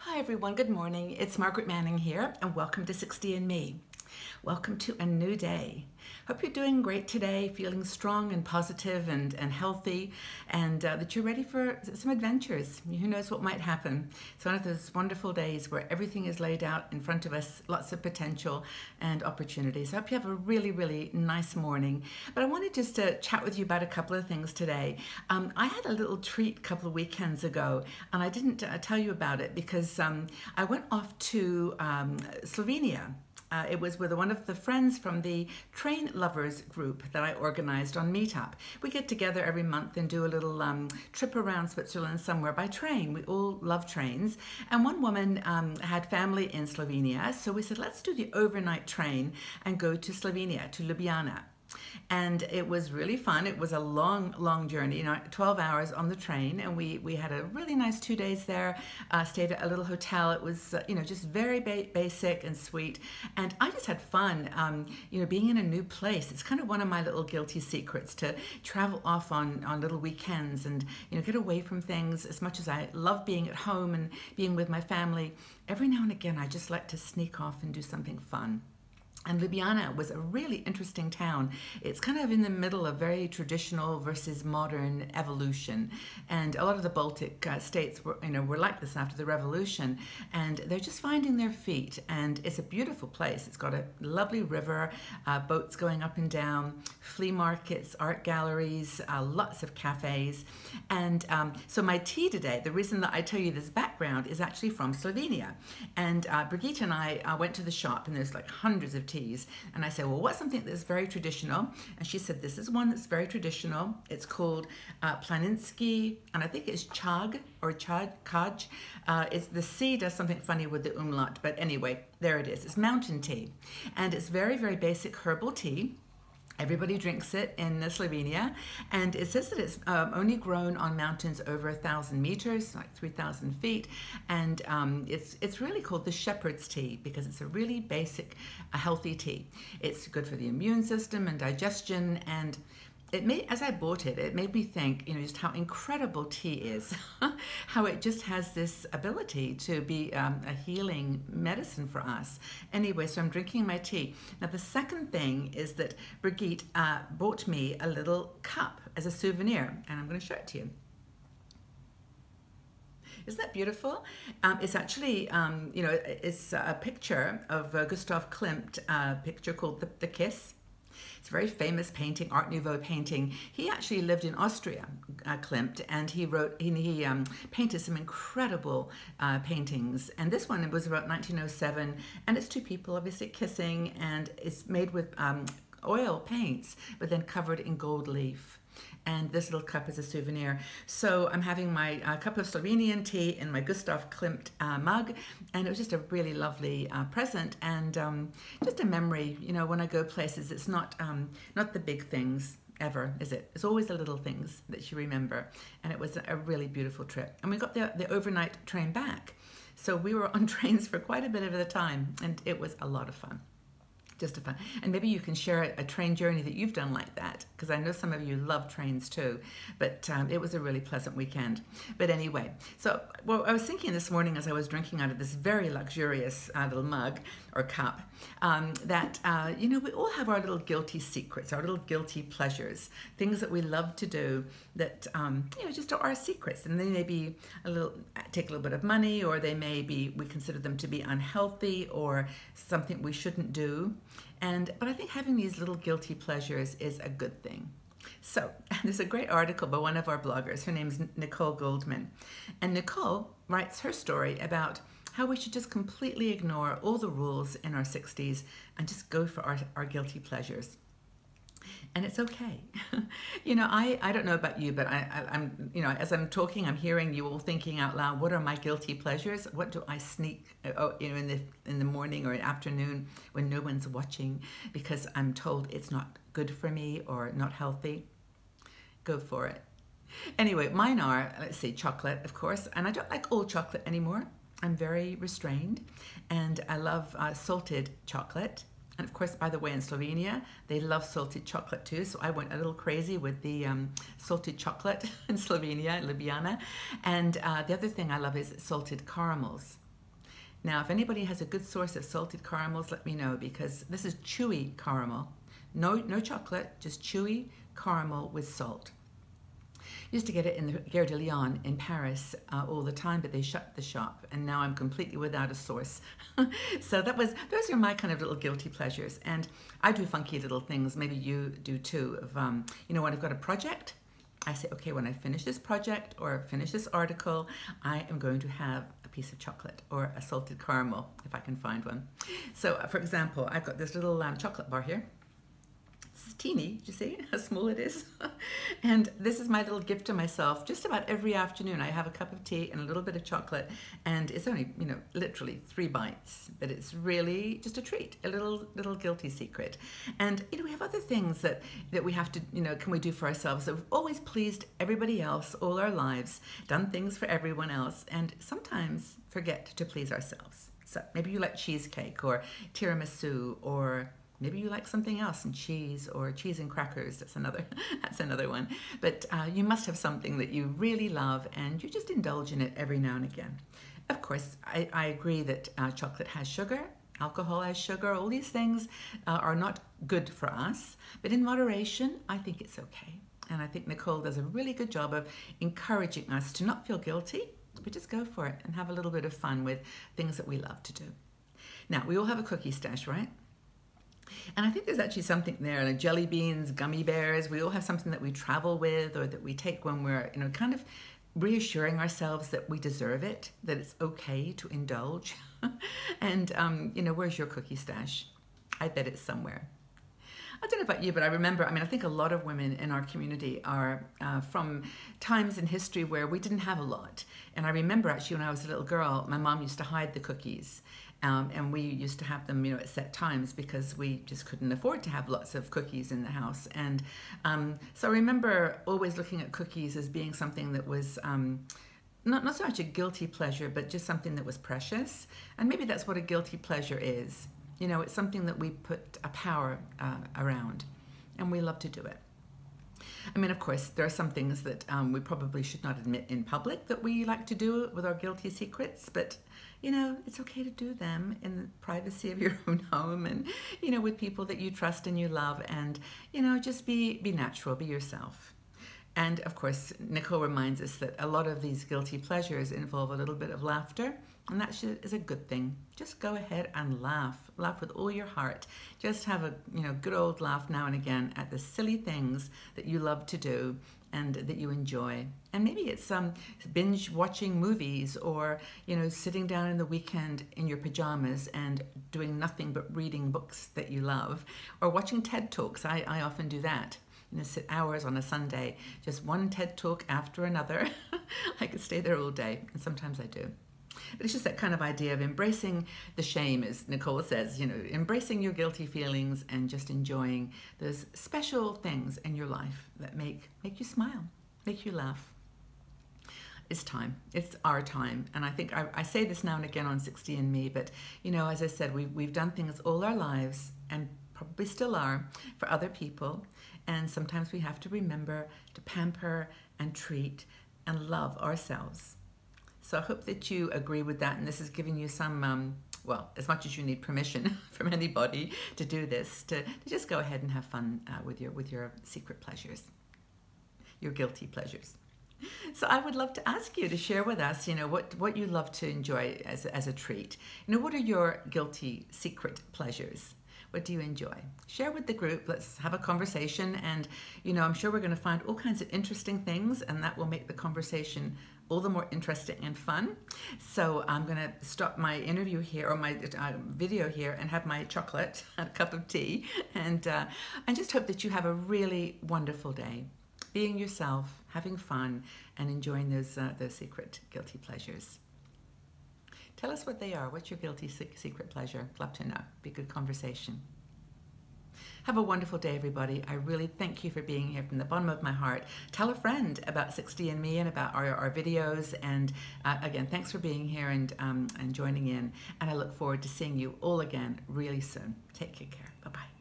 Hi everyone, good morning. It's Margaret Manning here and welcome to 60 and Me. Welcome to a new day. Hope you're doing great today, feeling strong and positive and healthy, and that you're ready for some adventures. Who knows what might happen. It's one of those wonderful days where everything is laid out in front of us, lots of potential and opportunities. I hope you have a really nice morning. But I wanted just to chat with you about a couple of things today. I had a little treat a couple of weekends ago, and I didn't tell you about it because I went off to Slovenia. It was with one of the friends from the train lovers group that I organized on Meetup. We get together every month and do a little trip around Switzerland somewhere by train. We all love trains. And one woman had family in Slovenia, so we said, let's do the overnight train and go to Slovenia, to Ljubljana. And it was really fun. It was a long journey, 12 hours on the train, and we had a really nice 2 days there, stayed at a little hotel. It was, just very basic and sweet, and I just had fun, being in a new place. It's kind of one of my little guilty secrets to travel off on little weekends and, get away from things. As much as I love being at home and being with my family, every now and again I just like to sneak off and do something fun. And Ljubljana was a really interesting town. It's kind of in the middle of very traditional versus modern evolution. And a lot of the Baltic states were like this after the revolution. And they're just finding their feet. And it's a beautiful place. It's got a lovely river, boats going up and down, flea markets, art galleries, lots of cafes. And so my tea today, the reason that I tell you this background is actually from Slovenia. And Brigitte and I went to the shop, and there's like hundreds of teas. And I said, well, what's something that's very traditional? And she said, this is one that's very traditional. It's called Planinski, and I think it's Chag or Kaj. It's the C does something funny with the umlaut, but anyway, there it is. It's mountain tea, and it's very basic herbal tea. Everybody drinks it in Slovenia, and it says that it's only grown on mountains over 1,000 meters, like 3,000 feet, and it's really called the shepherd's tea because it's a really basic, healthy tea. It's good for the immune system and digestion, and as I bought it, it made me think, just how incredible tea is, how it just has this ability to be a healing medicine for us. Anyway, so I'm drinking my tea. Now, the second thing is that Brigitte bought me a little cup as a souvenir, and I'm going to show it to you. Isn't that beautiful? It's actually, it's a picture of Gustav Klimt, a picture called The Kiss. It's a very famous painting, Art Nouveau painting. He actually lived in Austria, Klimt, and he painted some incredible paintings. And this one was about 1907, and it's two people obviously kissing, and it's made with oil paints, but then covered in gold leaf. And this little cup is a souvenir. So I'm having my cup of Slovenian tea in my Gustav Klimt mug, and it was just a really lovely present and just a memory. When I go places, it's not the big things ever, is it? It's always the little things that you remember, and it was a really beautiful trip. And we got the overnight train back, so we were on trains for quite a bit of the time, and it was a lot of fun. Just a fun. And maybe you can share a train journey that you've done like that, because I know some of you love trains too, but it was a really pleasant weekend. But anyway, so I was thinking this morning as I was drinking out of this very luxurious little mug or cup, that we all have our little guilty secrets, our little guilty pleasures, things that we love to do that just are our secrets, and they may be take a little bit of money, or they may be, we consider them to be unhealthy or something we shouldn't do. But I think having these little guilty pleasures is a good thing. So there's a great article by one of our bloggers. Her name's Nicole Goldman. And Nicole writes her story about how we should just completely ignore all the rules in our 60s and just go for our guilty pleasures. And it's okay. I don't know about you, but I'm as I'm talking, I'm hearing you all thinking out loud, what are my guilty pleasures? What do I sneak, in the morning or afternoon when no one's watching because I'm told it's not good for me or not healthy? Go for it. Anyway, mine are, let's see, chocolate, of course, and I don't like all chocolate anymore. I'm very restrained, and I love salted chocolate. And of course, by the way, in Slovenia, they love salted chocolate too. So I went a little crazy with the salted chocolate in Slovenia, Ljubljana. And the other thing I love is salted caramels. Now, if anybody has a good source of salted caramels, let me know, because this is chewy caramel. No chocolate, just chewy caramel with salt. Used to get it in the Gare de Lyon in Paris all the time, but they shut the shop, and now I'm completely without a source. So those are my kind of little guilty pleasures, and I do funky little things. Maybe you do too. Of when I've got a project, I say, okay, when I finish this project or finish this article, I am going to have a piece of chocolate or a salted caramel if I can find one. So, for example, I've got this little chocolate bar here. It's teeny, do you see how small it is? And this is my little gift to myself. Just about every afternoon I have a cup of tea and a little bit of chocolate, and it's only, literally 3 bites, but it's really just a treat, a little guilty secret. And we have other things that we have to, can we do for ourselves? That we've always pleased everybody else all our lives, done things for everyone else, and sometimes forget to please ourselves. So maybe you like cheesecake or tiramisu, or maybe you like something else, and cheese or cheese and crackers. That's another one. But you must have something that you really love, and you just indulge in it every now and again. Of course, I agree that chocolate has sugar, alcohol has sugar. All these things are not good for us, but in moderation, I think it's okay. And I think Nicole does a really good job of encouraging us to not feel guilty, but just go for it and have a little bit of fun with things that we love to do. Now, we all have a cookie stash, right? And I think there's actually something there, like jelly beans, gummy bears. We all have something that we travel with or that we take when we're, kind of reassuring ourselves that we deserve it, that it's okay to indulge. And, where's your cookie stash? I bet it's somewhere. I don't know about you, but I think a lot of women in our community are from times in history where we didn't have a lot. And I remember actually when I was a little girl, my mom used to hide the cookies. And we used to have them, at set times, because we just couldn't afford to have lots of cookies in the house. And so I remember always looking at cookies as being something that was not so much a guilty pleasure, but just something that was precious. And maybe that's what a guilty pleasure is. It's something that we put a power around, and we love to do it. Of course, there are some things that we probably should not admit in public that we like to do with our guilty secrets, but, it's okay to do them in the privacy of your own home and, with people that you trust and you love, and, just be natural, be yourself. And, of course, Nicole reminds us that a lot of these guilty pleasures involve a little bit of laughter, and that is a good thing. Just go ahead and laugh. Laugh with all your heart. Just have a good old laugh now and again at the silly things that you love to do and that you enjoy. And maybe it's binge watching movies, or sitting down in the weekend in your pajamas and doing nothing but reading books that you love, or watching TED Talks. I often do that. Sit hours on a Sunday, just one TED Talk after another. I could stay there all day, and sometimes I do. But it's just that kind of idea of embracing the shame, as Nicole says, embracing your guilty feelings and just enjoying those special things in your life that make you smile, make you laugh. It's time. It's our time. And I think I say this now and again on 60andMe, but, as I said, we've done things all our lives, and probably still are, for other people. And sometimes we have to remember to pamper and treat and love ourselves. So I hope that you agree with that, and this is giving you some, as much as you need permission from anybody to do this, to just go ahead and have fun with your secret pleasures, your guilty pleasures. So I would love to ask you to share with us, what you love to enjoy as a treat. What are your guilty secret pleasures? What do you enjoy? Share with the group. Let's have a conversation, and I'm sure we're going to find all kinds of interesting things, and that will make the conversation all the more interesting and fun. So I'm going to stop my interview here, or my video here, and have my chocolate and a cup of tea, and I just hope that you have a really wonderful day, being yourself, having fun, and enjoying those secret guilty pleasures. Tell us what they are. What's your guilty secret pleasure? Love to know. Be a good conversation. Have a wonderful day, everybody. I really thank you for being here from the bottom of my heart. Tell a friend about 60andMe and about our videos. And again, thanks for being here and joining in. And I look forward to seeing you all again really soon. Take good care. Bye-bye.